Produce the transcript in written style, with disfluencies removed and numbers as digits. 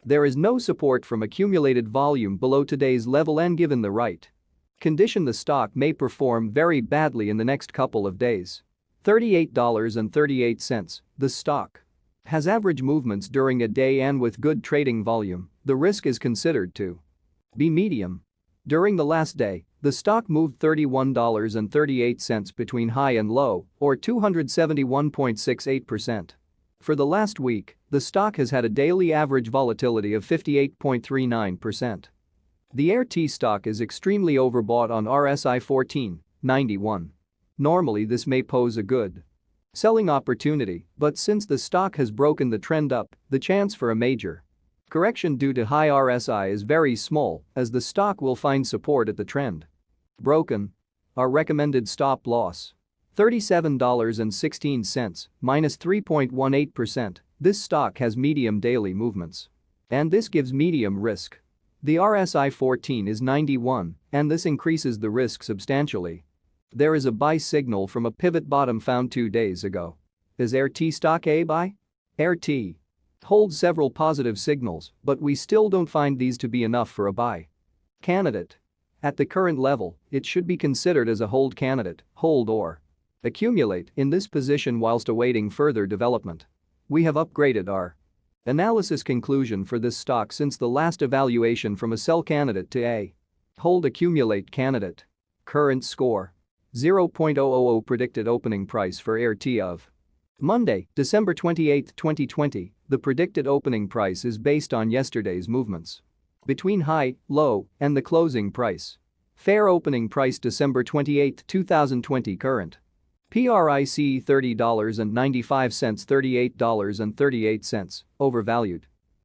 There is no support from accumulated volume below today's level, and given the right condition, the stock may perform very badly in the next couple of days. $38.38. The stock has average movements during a day, and with good trading volume, the risk is considered to be medium. During the last day, the stock moved $31.38 between high and low, or 271.68%. For the last week, the stock has had a daily average volatility of 58.39%. The AIRT stock is extremely overbought on RSI 1491. Normally this may pose a good selling opportunity, but since the stock has broken the trend up, the chance for a major correction due to high RSI is very small, as the stock will find support at the trend broken. Our recommended stop loss: $37.16, minus 3.18%. This stock has medium daily movements, and this gives medium risk. The RSI 14 is 91, and this increases the risk substantially. There is a buy signal from a pivot bottom found 2 days ago. Is AIRT stock a buy? AIRT holds several positive signals, but we still don't find these to be enough for a buy candidate. At the current level, it should be considered as a hold candidate, hold or accumulate in this position whilst awaiting further development. We have upgraded our analysis conclusion for this stock since the last evaluation from a sell candidate to a hold accumulate candidate. Current score: 0.000. Predicted opening price for AIRT of Monday, December 28, 2020. The predicted opening price is based on yesterday's movements between high, low, and the closing price. Fair opening price December 28, 2020. Current PRIC $30.95, $38.38. Overvalued.